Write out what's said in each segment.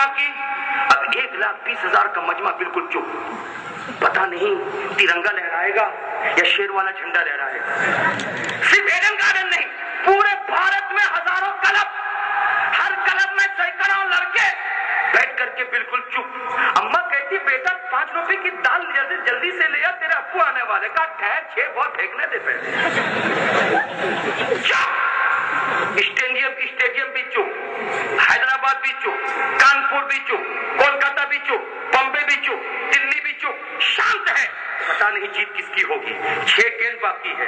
مجمع کی. اب 1,20,000 کا مجمع بالکل چپ. پتہ نہیں ترنگا لہرائے گا یا شیر والا جھنڈا لہرائے گا. صرف ایڈن گارڈن نہیں، پورے بھارت میں ہزاروں کلب، ہر کلب میں سینکڑوں لڑکے بیٹھ کر کے بالکل چپ. اماں کہتی بیٹا 5 روپے کی دال جلدی سے لے آ، تیرے ابو آنے والے. کا ٹھہر 6 بہت پھینکنے دے پہلے. اسٹیڈیم بھی چپ، حیدرآباد بھی چپ، کانپور بھی چپ، کولکاتہ بھی چپ، بمبے بھی چپ، دلی بھی چپ. شانت ہے. پتا نہیں جیت کس کی ہوگی. 6 گیند باقی ہے،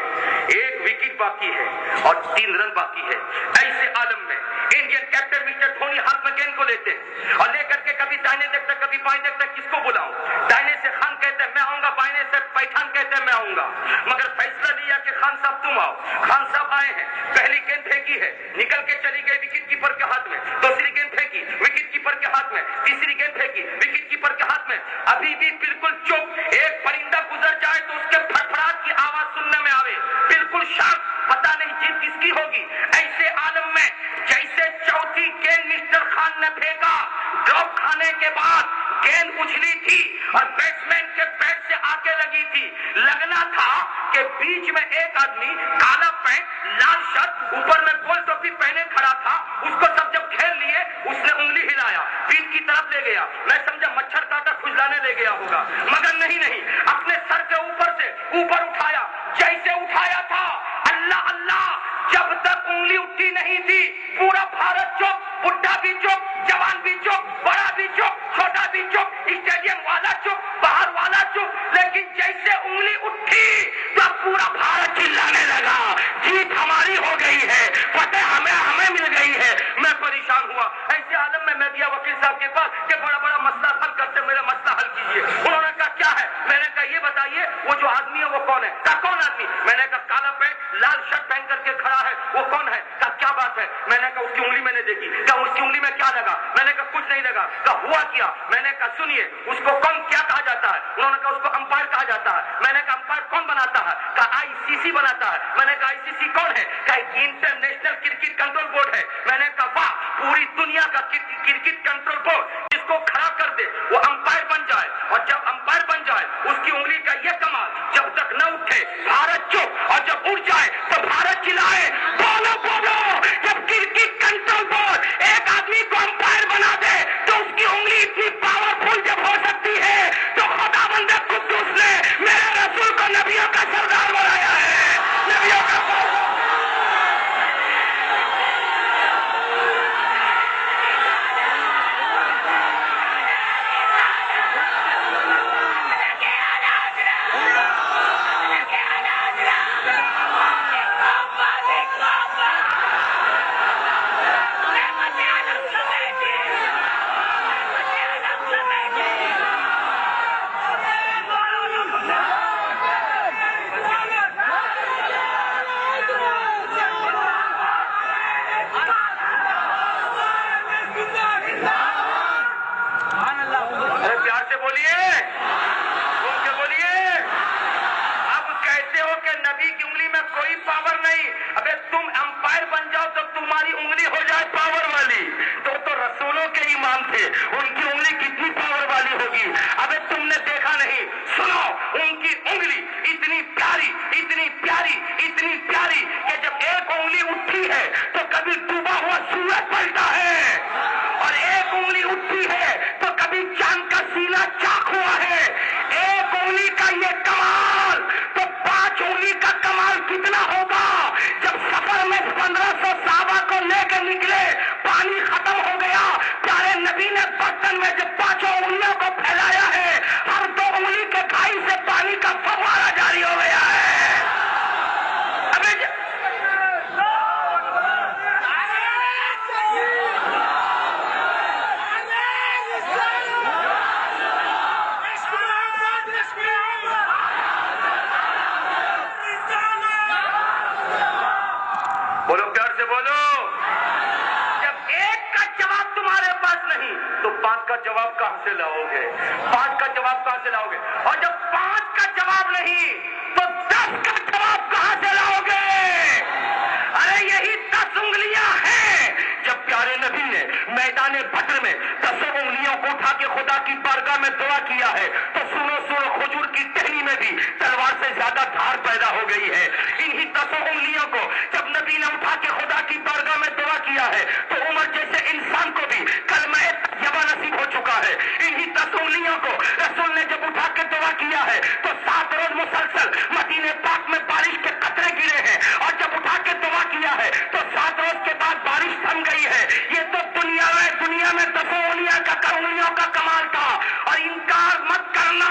1 وکٹ باقی ہے اور 3 رن باقی ہے. ایسے عالم میں انڈین کیپٹن مسٹر دھونی ہاتھ میں گیند کو لیتے ہیں اور لے کر کے کبھی دائنے دیکھتا کبھی بائیں دیکھتا. کس کو بلاؤں؟ دائنے سے خان کہتے ہیں میں آؤں گا، بائنے سے پٹھان کہتے ہیں میں آؤں گا. مگر فیصلہ لیا کہ خان صاحب تم آؤ. خان صاحب آئے ہیں. پہلی گیند پھینکی ہے، نکل کے چلی گئی وکٹ کیپر کے ہاتھ میں. دوسری گیند پھینکی وکٹ کیپر کے ہاتھ میں. تیسری گیند پھینکی وکٹ کیپر کے ہاتھ میں. ابھی بھی بالکل چپ. ایک پرندہ گزر جائے تو اس کے پھڑپھڑاہٹ کی آواز سننے میں آوے. بالکل شانت. پتا نہیں جیت کس کی ہوگی. ایسے عالم میں جیسے چوتھی گیند مسٹر خان نے پھینکا، ڈراپ کھانے کے بعد گیند اچھلی تھی اور بیٹسمین کے پیٹ سے آ کے لگی تھی. لگنا تھا کہ بیچ میں ایک آدمی کالا پینٹ لال شرٹ اوپر میں گول ٹوپی پہنے کھڑا تھا. اس کو سب جب کھیل لیے اس نے انگلی ہلایا، پیٹ کی طرف لے گیا. میں سمجھا مچھر کاٹا کھجلانے لے گیا ہوگا، مگر نہیں، اپنے سر کے اوپر سے اوپر اٹھایا. جیسے اٹھایا تھا اللہ اللہ، جب تک انگلی اٹھی نہیں تھی پورا بھارت چپ. بڈھا بھی چپ، جوان بھی چپ، بڑا بھی چپ، چھوٹا بھی چپ، اسٹیڈیم والا چپ، باہر والا چپ. لیکن جیسے انگلی اٹھی تو پورا بھارت چلانے لگا جیت ہماری ہو گئی ہے، فتح ہمیں مل گئی ہے. میں پریشان ہوا. ایسے عالم میں گیا وکیل صاحب کے پاس کہ بڑا بڑا مسئلہ حل کرتے، میرا مسئلہ حل کیجیے. انہوں نے کہا کیا ہے؟ میں نے کہا یہ بتائیے وہ جو آدمی ہے وہ کون ہے؟ کہا کون آدمی؟ میں نے کہا کالا پینٹ لال شرٹ پہن کر کے کھڑا ہے وہ کون ہے؟ کہا کیا بات ہے؟ میں نے کہا اس کی انگلی میں نے دیکھی. کہا اس کی انگلی میں کیا لگا؟ میں نے کہا کچھ نہیں لگا. کہا ہوا کیا؟ میں نے کہا سنیے اس کو کون کیا کہا جاتا ہے؟ انہوں نے کہا اس کو امپائر کہا جاتا ہے. میں نے کہا امپائر کون بناتا ہے؟ کہا ICC بناتا ہے. میں نے کہا ICC کون ہے؟ کہا انٹرنیشنل کرکٹ کنٹرول بورڈ ہے. میں نے کہا واہ، پوری دنیا کا کرکٹ کنٹرول بورڈ جس کو کھڑا کر دے وہ امپائر بن جائے. اور جب امپائر بن جائے اس کی انگلی کا یہ کمال، جب تک نہ اٹھے بھارت چپ اور جب اٹھ جائے تو بھارت چلائے بولو بولو. جب کرکٹ کنٹرول بورڈ ایک آدمی کو امپائر بنا دے تو اس کی انگلی اتنی پاورفل جب ہو سکتی ہے تو خدا بند قدوس نے میرے رسول کو نبیوں کا سردار بنایا ہے. نبیوں کا میدان بدر میں 10 انگلیوں کو اٹھا کے خدا کی بارگاہ میں دعا کیا ہے تو سنو سنو کھجور کی ٹہنی میں بھی تلوار سے زیادہ دھار پیدا ہو گئی ہے. انہی 10 انگلیوں کو جب نبی نے اٹھا کے خدا کی بارگاہ میں دعا کیا ہے تو عمر جیسے انسان کو بھی کلمہ طیبہ نصیب ہو چکا ہے. انہی 10 انگلیوں کو رسول نے جب اٹھا کے دعا کیا ہے تو 7 روز مسلسل مدینے پاک میں بارش کے قطرے گرے ہیں اور جب اٹھا کے دعا کیا ہے تو 7 روز کے بعد بارش تھم گئی ہے. یہ تو دنیا میں 10 انگلیوں کا کمال تھا. اور انکار مت کرنا،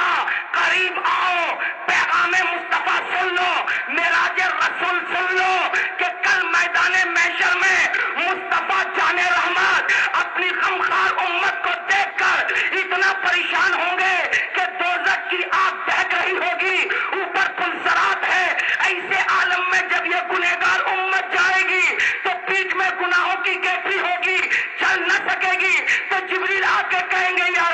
قریب آؤ، پیغام مصطفیٰ سن لو، معراج رسول سن لو کہ کل میدان محشر میں مصطفیٰ جان رحمت اپنی غمخوار امت کو دیکھ کر اتنا پریشان ہوں گے کہ دوزخ کی آگ بہک رہی ہوگی، اوپر پلسرات ہے. ایسے عالم میں جب یہ گنہگار امت جائے گی تو پیٹھ میں گناہوں کی گیٹری ہوگی، چل نہ سکے گی. تو جبریل آ کے کہیں گے یا